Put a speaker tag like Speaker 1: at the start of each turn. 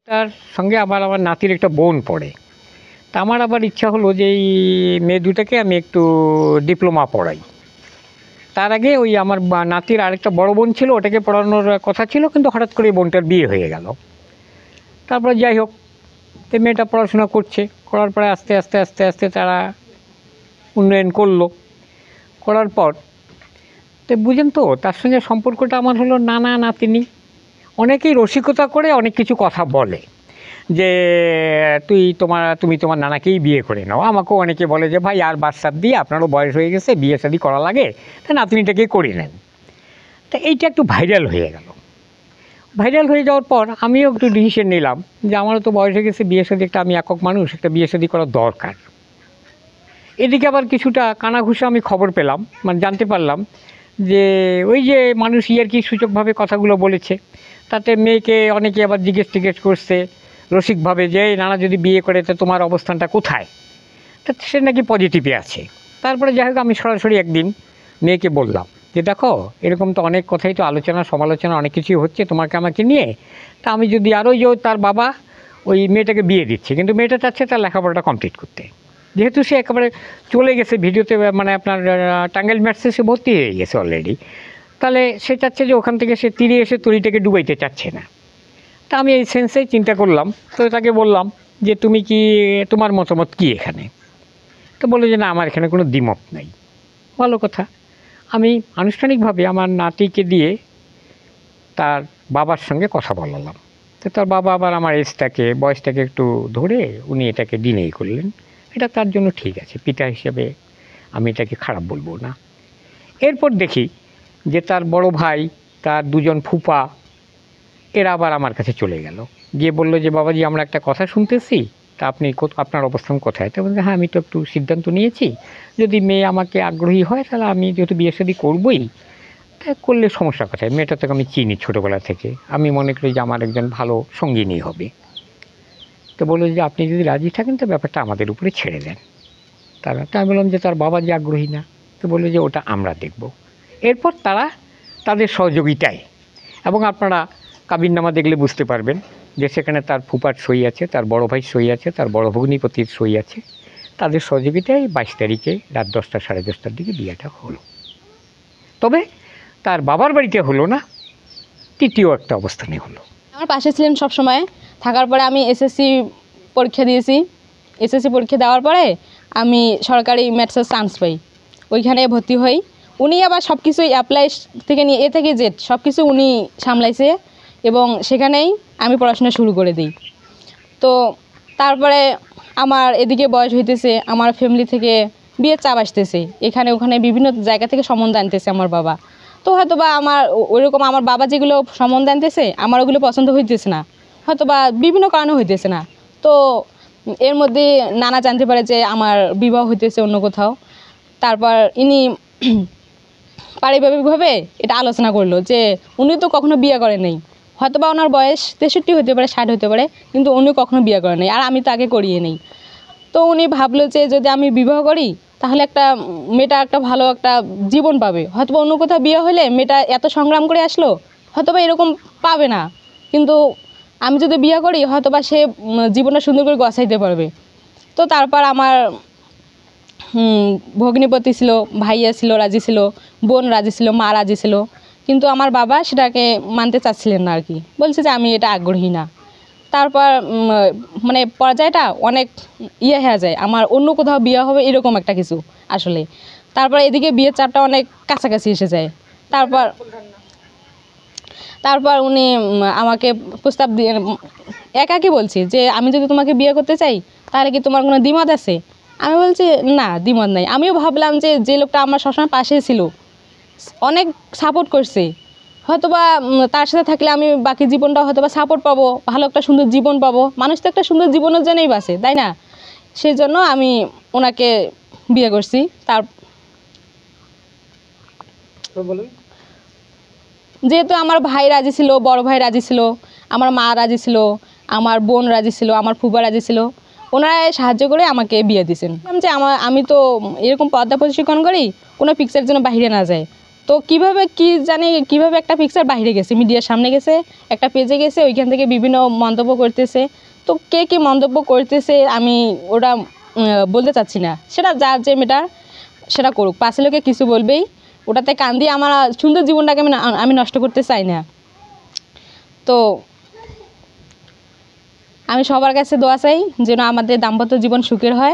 Speaker 1: তার সঙ্গে আমার নাতির একটা বোন পড়ে। তা আমার আবার ইচ্ছা হলো যে এই মেয়ে দুটাকে আমি একটু ডিপ্লোমা পড়াই। তার আগে ওই আমার নাতির আরেকটা বড় বোন ছিল, ওটাকে পড়ানোর কথা ছিল, কিন্তু হঠাৎ করে এই বোনটার বিয়ে হয়ে গেল। তারপরে যাই হোক, এই মেয়েটা পড়াশোনা করছে, করার পরে আস্তে আস্তে আস্তে আস্তে তারা উন্নয়ন করলো। করার পর তো বুঝেন তো, তার সঙ্গে সম্পর্কটা আমার হলো নানা নাতিনি। অনেকেই রসিকতা করে অনেক কিছু কথা বলে যে তুমি তোমার নানাকেই বিয়ে করে নাও। আমাকেও অনেকে বলে যে ভাই আর বাচ্চার দিয়ে আপনারও বয়স হয়ে গেছে, বিয়ে শাদী করা লাগে, তা নাতনিটাকে করে নেন। তা এইটা একটু ভাইরাল হয়ে গেল। ভাইরাল হয়ে যাওয়ার পর আমিও একটু ডিসিশন নিলাম যে আমারও তো বয়স হয়ে গেছে, বিয়ে শাদী, একটা আমি একক মানুষ, একটা বিয়ে শাদী করার দরকার। এদিকে আবার কিছুটা কানাঘুষা আমি খবর পেলাম, মানে জানতে পারলাম যে ওই যে মানুষ কি সূচকভাবে কথাগুলো বলেছে, তাতে মেয়েকে অনেকে আবার জিজ্ঞেস করছে রসিকভাবে যে এই নানা যদি বিয়ে করে তো তোমার অবস্থানটা কোথায়। তা সে নাকি পজিটিভে আছে। তারপরে যাই হোক, আমি সরাসরি একদিন মেয়েকে বললাম যে দেখো, এরকম তো অনেক কথাই তো আলোচনা সমালোচনা অনেক কিছুই হচ্ছে তোমাকে আমাকে নিয়ে। তা আমি যদি আরও যে তার বাবা ওই মেয়েটাকে বিয়ে দিচ্ছে, কিন্তু মেয়েটা চাচ্ছে তার লেখাপড়াটা কমপ্লিট করতে। যেহেতু সে একেবারে চলে গেছে ভিডিওতে, মানে আপনার টাঙ্গাইল ম্যাথসে সে ভর্তি হয়ে গেছে অলরেডি, তাহলে সে চাচ্ছে যে ওখান থেকে সে তীরে এসে তরিটাকে ডুবাইতে চাচ্ছে না। তা আমি এই সেন্সেই চিন্তা করলাম, তো তাকে বললাম যে তোমার মতামত কী এখানে। তো বললো যে না, আমার এখানে কোনো দ্বিমত নাই। ভালো কথা। আমি আনুষ্ঠানিকভাবে আমার নাতিকে দিয়ে তার বাবার সঙ্গে কথা বলালাম। তো তার বাবা আবার আমার বয়সটাকে একটু ধরে উনি এটাকে ডিনাই করলেন। এটা তার জন্য ঠিক আছে, পিতা হিসেবে আমি এটাকে খারাপ বলবো না। এরপর দেখি যে তার বড় ভাই, তার দুজন ফুপা, এরা আবার আমার কাছে চলে গেল, গিয়ে বললো যে বাবাজি, আমরা একটা কথা শুনতেছি, তা আপনার অবস্থান কোথায়? তো বলছে হ্যাঁ, আমি তো একটু সিদ্ধান্ত নিয়েছি, যদি মেয়ে আমাকে আগ্রহী হয় তাহলে আমি যেহেতু বিয়ে শাদী করবোই, তা করলে সমস্যা কোথায়? মেয়েটা থেকে আমি চিনি ছোটোবেলা থেকে, আমি মনে করি যে আমার একজন ভালো সঙ্গিনী হবে। তো বললো যে আপনি যদি রাজি থাকেন তো ব্যাপারটা আমাদের উপরে ছেড়ে দেন। তো আমি বললাম যে তার বাবা যে আগ্রহী না। তো বললো যে ওটা আমরা দেখব। এরপর তারা তাদের সহযোগিতায়, এবং আপনারা কাবিননামা দেখলে বুঝতে পারবেন যে সেখানে তার ফুপার সই আছে, তার বড় ভাই সই আছে, তার বড় ভগ্নিপতির সই আছে। তাদের সহযোগিতায় 22 তারিখে রাত 10টা 10:30টার দিকে বিয়েটা হলো। তবে তার বাবার বাড়িতে হলো না, তৃতীয় একটা অবস্থানে হলো।
Speaker 2: আমার পাশে ছিলেন সব সময়। থাকার পরে আমি এসএসসি পরীক্ষা দিয়েছি। এসএসসি পরীক্ষা দেওয়ার পরে আমি সরকারি ম্যাথসের চান্স পাই, ওইখানে ভর্তি হই। উনি আবার সব কিছুই অ্যাপ্লাই থেকে নিয়ে এ থেকে জেড সব কিছু উনি সামলাইছে, এবং সেখানেই আমি পড়াশোনা শুরু করে দিই। তো তারপরে আমার এদিকে বয়স হইতেছে, আমার ফ্যামিলি থেকে বিয়ের চাপ আসতেছে, এখানে ওখানে বিভিন্ন জায়গা থেকে সম্বন্ধ আনতেছে আমার বাবা। তো হয়তো বা আমার ওইরকম আমার বাবা যেগুলো সম্বন্ধ আনতেছে আমার ওগুলো পছন্দ হইতেছে না, হয়তো বা বিভিন্ন কারণে হইতেছে না। তো এর মধ্যে নানা জানতে পারে যে আমার বিবাহ হইতেছে অন্য কোথাও। তারপর ইনি পারিবারিকভাবে এটা আলোচনা করলো যে উনি তো কখনো বিয়ে করেন নাই, হয়তো বা ওনার বয়স 63 হতে পারে, 60 হতে পারে, কিন্তু উনি কখনো বিয়ে করেন নাই, আর আমি তো আগে করিয়ে নেই। তো উনি ভাবলো যে যদি আমি বিবাহ করি তাহলে একটা মেয়েটা একটা ভালো একটা জীবন পাবে, হয়তো বা অন্য কোথাও বিয়ে হলে মেয়েটা এত সংগ্রাম করে আসলো হয়তো বা এরকম পাবে না, কিন্তু আমি যদি বিয়ে করি হয়তো বা সে জীবনটা সুন্দর করে গছাইতে পারবে। তো তারপর আমার ভগ্নিপতি ছিল, ভাইয়া ছিল, রাজি ছিল, বোন রাজি ছিল, মা রাজি ছিল, কিন্তু আমার বাবা সেটাকে মানতে চাচ্ছিলেন না আর কি, বলছে যে আমি এটা আগ্রহী না। তারপর মানে পর্যায়টা অনেক হয়ে যায়, আমার অন্য কোথাও বিয়ে হবে এরকম একটা কিছু আসলে। তারপর এদিকে বিয়ের চাপটা অনেক কাছাকাছি এসে যায়। তারপর তারপর উনি আমাকে প্রস্তাব দিয়ে একাকি বলছি যে আমি যদি তোমাকে বিয়ে করতে চাই তাহলে কি তোমার কোনো দ্বিমত আছে? আমি বলছি না, দ্বিমত নাই। আমিও ভাবলাম যে যে লোকটা আমার সবসময় পাশে ছিল, অনেক সাপোর্ট করছে, হয়তোবা তার সাথে থাকলে আমি বাকি জীবনটা হয়তোবা সাপোর্ট পাবো, ভালো একটা সুন্দর জীবন পাবো। মানুষ তো একটা সুন্দর জীবনের জন্যই বাঁচে, তাই না? সেই জন্য আমি ওনাকে বিয়ে করছি। যেহেতু আমার ভাই রাজি ছিল, বড় ভাই রাজি ছিল, আমার মা রাজি ছিল, আমার বোন রাজি ছিল, আমার ফুফা রাজি ছিল, ওনারা সাহায্য করে আমাকে বিয়ে দিয়েছেন। যে আমি তো এরকম পর্দা প্রশিক্ষণ করি, কোনো পিকচারের জন্য বাইরে না যায়, তো কিভাবে কি জানি কিভাবে একটা পিকচার বাইরে গেছে, মিডিয়ার সামনে গেছে, একটা পেজে গেছে, ওইখান থেকে বিভিন্ন মন্তব্য করতেছে। তো কে কী মন্তব্য করতেছে আমি ওটা বলতে চাচ্ছি না, সেটা যার যে মেটার সেটা করুক, পাশে লোকে কিছু বলবেই, ওটাতে কান দিয়ে আমার সুন্দর জীবনটাকে আমি নষ্ট করতে চাই না। তো আমি সবার কাছে দোয়া চাই যেন আমাদের দাম্পত্য জীবন সুখের হয়।